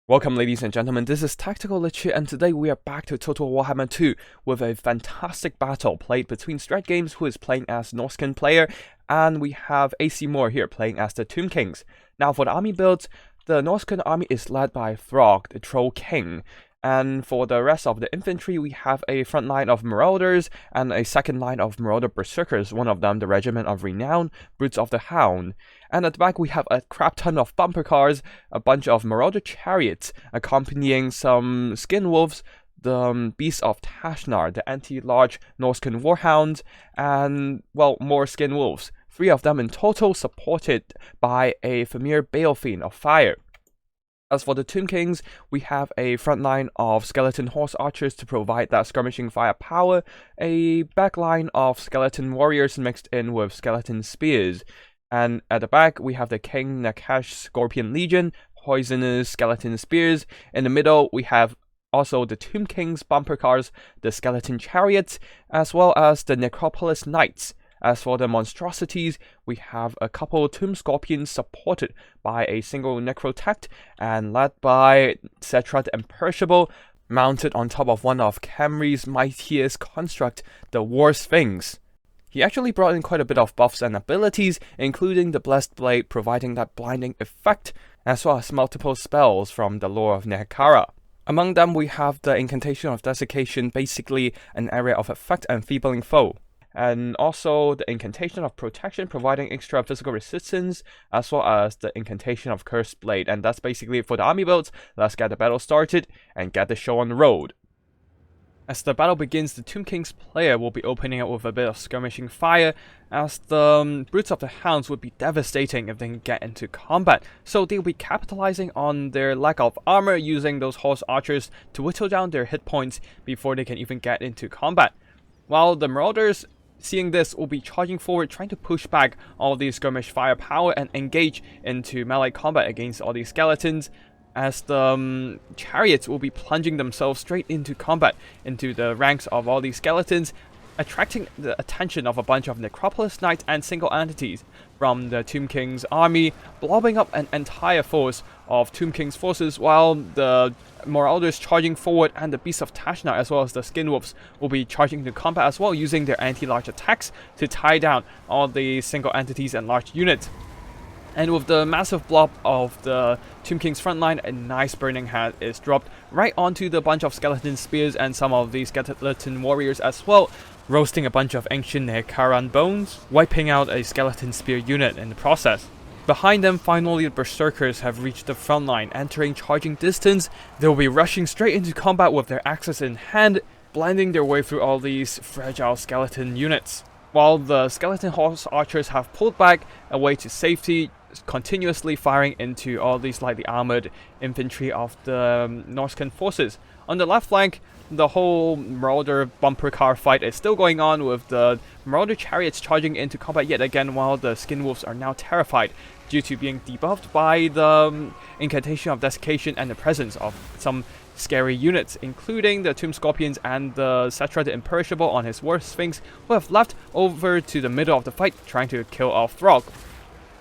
Welcome ladies and gentlemen, this is Tactical Lich here, and today we are back to Total Warhammer 2 with a fantastic battle played between Strat Games, who is playing as Norscan player, and we have AC Moore here playing as the Tomb Kings. Now for the army builds, the Norscan army is led by Throgg the Troll King, and for the rest of the infantry we have a front line of Marauders and a second line of Marauder Berserkers, one of them the Regiment of Renown, Brutes of the Hound. And at the back we have a crap ton of bumper cars, a bunch of Marauder chariots, accompanying some skin wolves, the Beasts of Tashnar, the anti-large Norscan warhounds, and, well, more skin wolves. 3 of them in total, supported by a Famir Balefiend of Fire. As for the Tomb Kings, we have a front line of skeleton horse archers to provide that skirmishing firepower, a back line of skeleton warriors mixed in with skeleton spears. And at the back, we have the King Nakash Scorpion Legion, poisonous skeleton spears. In the middle, we have also the Tomb Kings bumper cars, the skeleton chariots, as well as the Necropolis Knights. As for the monstrosities, we have a couple Tomb Scorpions supported by a single Necrotect and led by Cetra the Imperishable, mounted on top of one of Camry's mightiest construct, the War Sphinx. He actually brought in quite a bit of buffs and abilities, including the Blessed Blade providing that blinding effect, as well as multiple spells from the lore of Nehekara. Among them we have the Incantation of Desiccation, basically an area of effect enfeebling foe. And also the Incantation of Protection, providing extra physical resistance, as well as the Incantation of Cursed Blade. And that's basically it for the army builds. Let's get the battle started and get the show on the road. As the battle begins, the Tomb Kings player will be opening up with a bit of skirmishing fire, as the Brutes of the Hounds would be devastating if they can get into combat. So they'll be capitalizing on their lack of armor, using those horse archers to whittle down their hit points before they can even get into combat. While the Marauders, seeing this, will be charging forward, trying to push back all these skirmish firepower and engage into melee combat against all these skeletons, as the chariots will be plunging themselves straight into combat into the ranks of all these skeletons, attracting the attention of a bunch of Necropolis Knights and single entities from the Tomb King's army, blobbing up an entire force of Tomb King's forces, while the Marauders charging forward and the Beasts of Tashnar as well as the Skin Wolves will be charging into combat as well, using their anti-large attacks to tie down all the single entities and large units. And with the massive blob of the Tomb King's frontline, a nice burning hand is dropped right onto the bunch of skeleton spears and some of these skeleton warriors as well, roasting a bunch of ancient Nehekaran bones, wiping out a skeleton spear unit in the process. Behind them, finally the Berserkers have reached the front line, entering charging distance. They will be rushing straight into combat with their axes in hand, blending their way through all these fragile skeleton units. While the skeleton horse archers have pulled back away to safety, continuously firing into all these lightly armored infantry of the Norscan forces. On the left flank, the whole Marauder bumper car fight is still going on, with the Marauder chariots charging into combat yet again, while the Skin Wolves are now terrified due to being debuffed by the Incantation of Desiccation and the presence of some scary units, including the Tomb Scorpions and the Cetra the Imperishable on his War Sphinx, who have left over to the middle of the fight trying to kill off Throgg.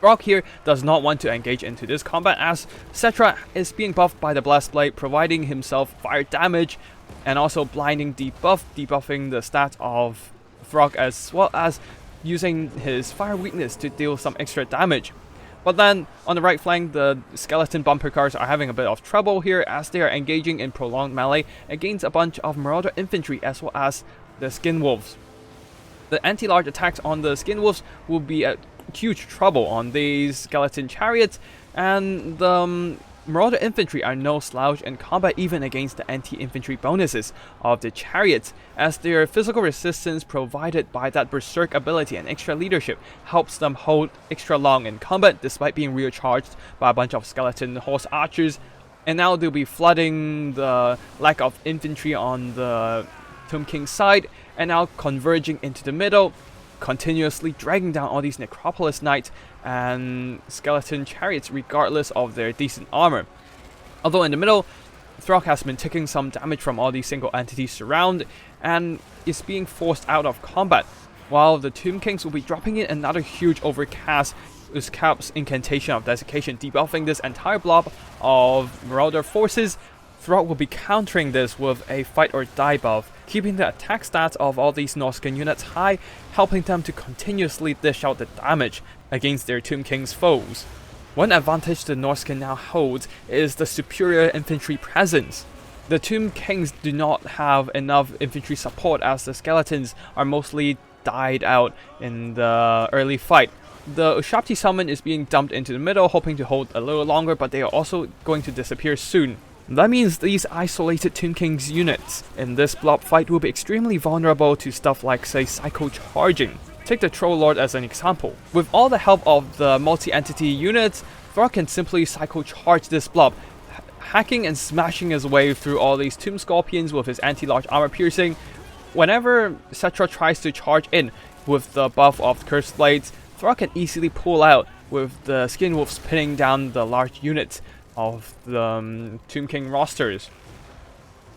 Throgg here does not want to engage into this combat, as Cetra is being buffed by the Blessed Blade, providing himself fire damage and also blinding debuff, debuffing the stats of Throgg, as well as using his fire weakness to deal some extra damage. But then, on the right flank, the skeleton bumper cars are having a bit of trouble here, as they are engaging in prolonged melee against a bunch of Marauder infantry as well as the Skin Wolves. The anti-large attacks on the Skin Wolves will be a huge trouble on these skeleton chariots, and the Marauder infantry are no slouch in combat even against the anti-infantry bonuses of the chariots, as their physical resistance provided by that Berserk ability and extra leadership helps them hold extra long in combat despite being recharged by a bunch of skeleton horse archers. And now they'll be flooding the lack of infantry on the Tomb King's side and now converging into the middle, continuously dragging down all these Necropolis Knights and skeleton chariots regardless of their decent armor. Although in the middle, Throgg has been taking some damage from all these single entities surround and is being forced out of combat, while the Tomb Kings will be dropping in another huge overcast, Uskap's incantation of desiccation, debuffing this entire blob of Marauder forces. Throgg will be countering this with a fight or die buff, keeping the attack stats of all these Norscan units high, helping them to continuously dish out the damage against their Tomb King's foes. One advantage the Norscan now holds is the superior infantry presence. The Tomb Kings do not have enough infantry support as the skeletons are mostly died out in the early fight. The Ushabti summon is being dumped into the middle, hoping to hold a little longer, but they are also going to disappear soon. That means these isolated Tomb Kings units in this blob fight will be extremely vulnerable to stuff like, say, Psycho Charging. Take the Troll Lord as an example. With all the help of the multi-entity units, Throgg can simply Psycho Charge this blob, hacking and smashing his way through all these Tomb Scorpions with his anti-large armor piercing. Whenever Cetra tries to charge in with the buff of Cursed Blades, Throgg can easily pull out with the Skin Wolves pinning down the large units of the Tomb King rosters.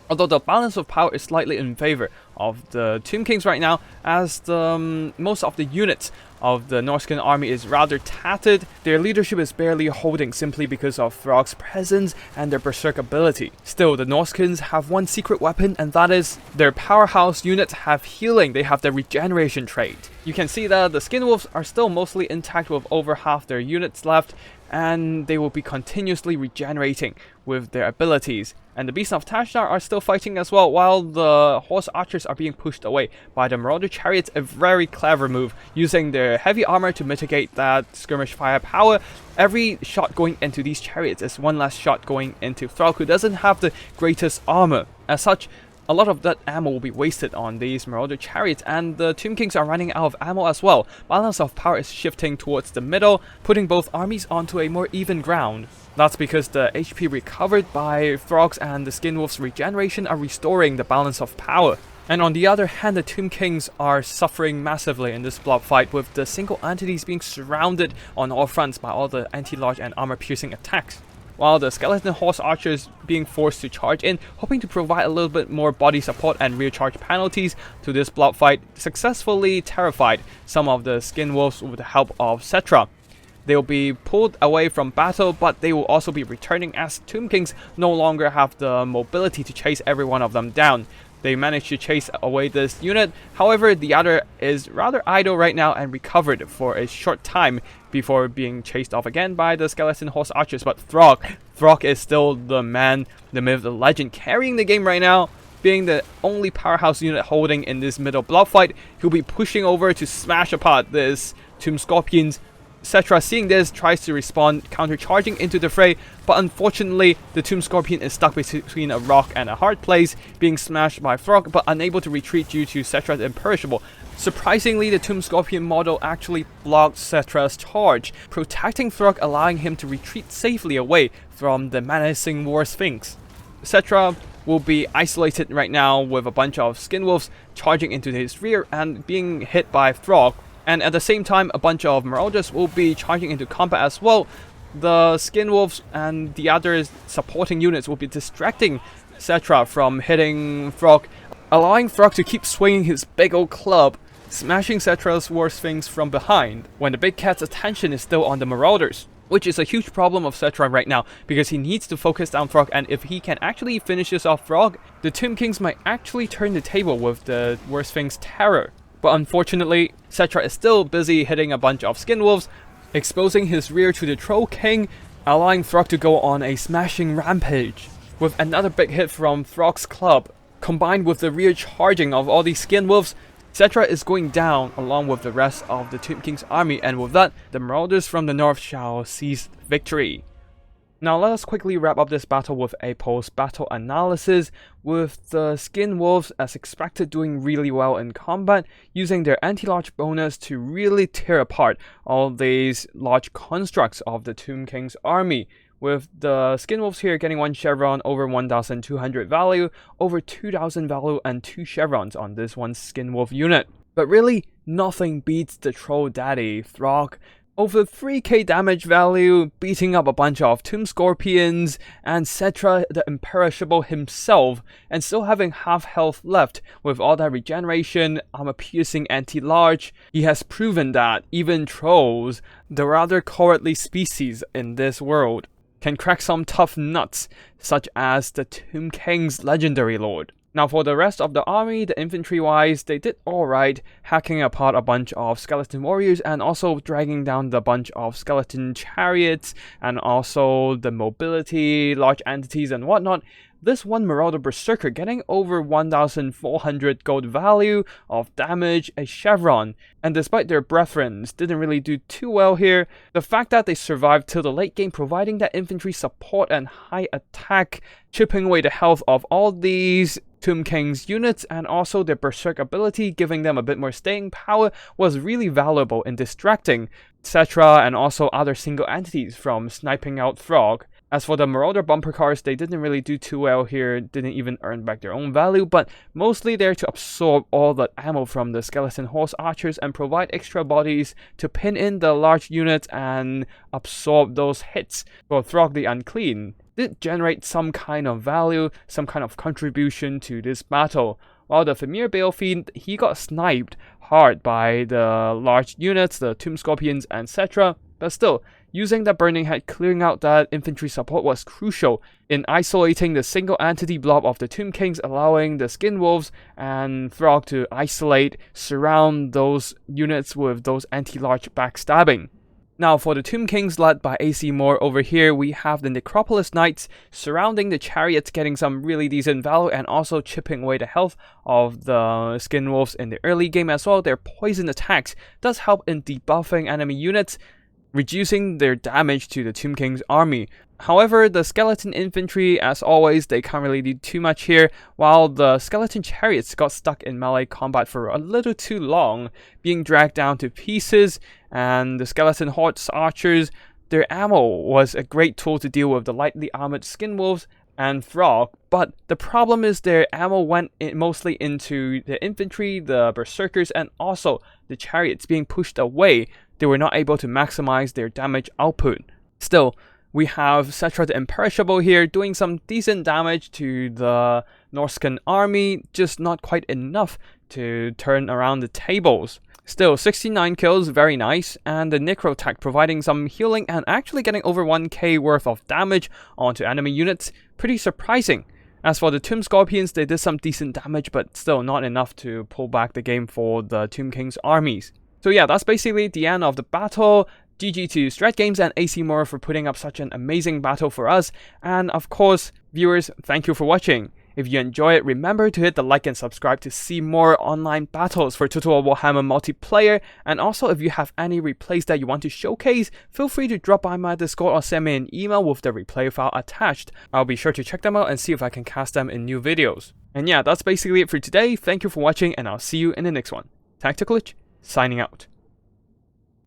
Although the balance of power is slightly in favor of the Tomb Kings right now, as most of the units of the Norscan army is rather tattered, their leadership is barely holding simply because of Throgg's presence and their berserk ability. Still, the Norscans have one secret weapon, and that is their powerhouse units have healing. They have the regeneration trait. You can see that the Skin Wolves are still mostly intact with over half their units left, and they will be continuously regenerating with their abilities. And the Beasts of Tashdar are still fighting as well, while the Horse Archers are being pushed away by the Marauder Chariots, a very clever move, using their heavy armor to mitigate that skirmish firepower. Every shot going into these chariots is one less shot going into Throgg, who doesn't have the greatest armor. As such, a lot of that ammo will be wasted on these Marauder Chariots, and the Tomb Kings are running out of ammo as well. Balance of power is shifting towards the middle, putting both armies onto a more even ground. That's because the HP recovered by Throgg's and the Skin Wolf's regeneration are restoring the balance of power. And on the other hand, the Tomb Kings are suffering massively in this blob fight, with the single entities being surrounded on all fronts by all the anti-large and armor-piercing attacks, while the Skeleton Horse Archers being forced to charge in, hoping to provide a little bit more body support and rear charge penalties to this blob fight, successfully terrified some of the Skin Wolves with the help of Cetra. They will be pulled away from battle, but they will also be returning as Tomb Kings no longer have the mobility to chase every one of them down. They managed to chase away this unit, however the other is rather idle right now and recovered for a short time before being chased off again by the Skeleton Horse Archers. But Throgg is still the man, the myth, the legend, carrying the game right now, being the only powerhouse unit holding in this middle blob fight. He'll be pushing over to smash apart this Tomb Scorpions. Cetra, seeing this, tries to respond, counter-charging into the fray, but unfortunately, the Tomb Scorpion is stuck between a rock and a hard place, being smashed by Throgg, but unable to retreat due to Cetra's imperishable. Surprisingly, the Tomb Scorpion model actually blocked Cetra's charge, protecting Throgg, allowing him to retreat safely away from the menacing War Sphinx. Cetra will be isolated right now with a bunch of Skin Wolves charging into his rear and being hit by Throgg. And at the same time, a bunch of Marauders will be charging into combat as well. The Skin Wolves and the other supporting units will be distracting Cetra from hitting Throgg, allowing Throgg to keep swinging his big old club, smashing Cetra's War Sphinx from behind, when the big cat's attention is still on the Marauders, which is a huge problem of Cetra right now, because he needs to focus down Throgg, and if he can actually finish this off Throgg, the Tomb Kings might actually turn the table with the War Sphinx terror. But unfortunately, Cetra is still busy hitting a bunch of Skin Wolves, exposing his rear to the Troll King, allowing Throgg to go on a smashing rampage. With another big hit from Throgg's club, combined with the rear charging of all these Skin Wolves, Cetra is going down along with the rest of the Tomb King's army, and with that, the Marauders from the north shall seize victory. Now let us quickly wrap up this battle with a post-battle analysis, with the Skin Wolves as expected doing really well in combat, using their anti-large bonus to really tear apart all these large constructs of the Tomb King's army, with the Skin Wolves here getting 1 chevron, over 1,200 value, over 2,000 value, and 2 chevrons on this one Skin Wolf unit. But really, nothing beats the Troll Daddy, Throgg, Over 3k damage value, beating up a bunch of Tomb Scorpions, and Cetra the Imperishable himself, and still having half health left with all that regeneration, armor-piercing anti-large. He has proven that even trolls, the rather cowardly species in this world, can crack some tough nuts, such as the Tomb King's legendary lord. Now for the rest of the army, the infantry-wise, they did alright, hacking apart a bunch of skeleton warriors and also dragging down the bunch of skeleton chariots and also the mobility, large entities and whatnot. This one Marauder Berserker getting over 1,400 gold value of damage, a chevron, and despite their brethren didn't really do too well here, the fact that they survived till the late game providing that infantry support and high attack, chipping away the health of all these Tomb King's units and also their Berserk ability giving them a bit more staying power was really valuable in distracting Cetra and also other single entities from sniping out Throgg. As for the Marauder bumper cars, they didn't really do too well here, didn't even earn back their own value, but mostly there to absorb all the ammo from the skeleton horse archers and provide extra bodies to pin in the large units and absorb those hits. For Throgg the Unclean did generate some kind of value, some kind of contribution to this battle. While the Famir Balefiend, he got sniped hard by the large units, the Tomb Scorpions and etc. But still, using the Burning Head clearing out that infantry support was crucial in isolating the single entity blob of the Tomb Kings, allowing the Skin Wolves and Throgg to isolate, surround those units with those anti-large backstabbing. Now for the Tomb Kings led by AC Moore over here, we have the Necropolis Knights surrounding the chariots, getting some really decent value and also chipping away the health of the Skin Wolves in the early game as well. Their poison attacks does help in debuffing enemy units, reducing their damage to the Tomb King's army. However, the skeleton infantry, as always, they can't really do too much here, while the skeleton chariots got stuck in melee combat for a little too long, being dragged down to pieces, and the skeleton horse archers, their ammo was a great tool to deal with the lightly armored Skin Wolves and Throgg, but the problem is their ammo went mostly into the infantry, the berserkers, and also the chariots being pushed away. They were not able to maximize their damage output. Still, we have Cetra the Imperishable here doing some decent damage to the Norscan army, just not quite enough to turn around the tables. Still, 69 kills, very nice, and the Necrotech providing some healing and actually getting over 1k worth of damage onto enemy units, pretty surprising. As for the Tomb Scorpions, they did some decent damage, but still not enough to pull back the game for the Tomb King's armies. So yeah, that's basically the end of the battle. GG to Strat Games and AC Moore for putting up such an amazing battle for us. And of course, viewers, thank you for watching. If you enjoy it, remember to hit the like and subscribe to see more online battles for Total War Warhammer multiplayer. And also, if you have any replays that you want to showcase, feel free to drop by my Discord or send me an email with the replay file attached. I'll be sure to check them out and see if I can cast them in new videos. And yeah, that's basically it for today. Thank you for watching, and I'll see you in the next one. Tactical Lich, signing out.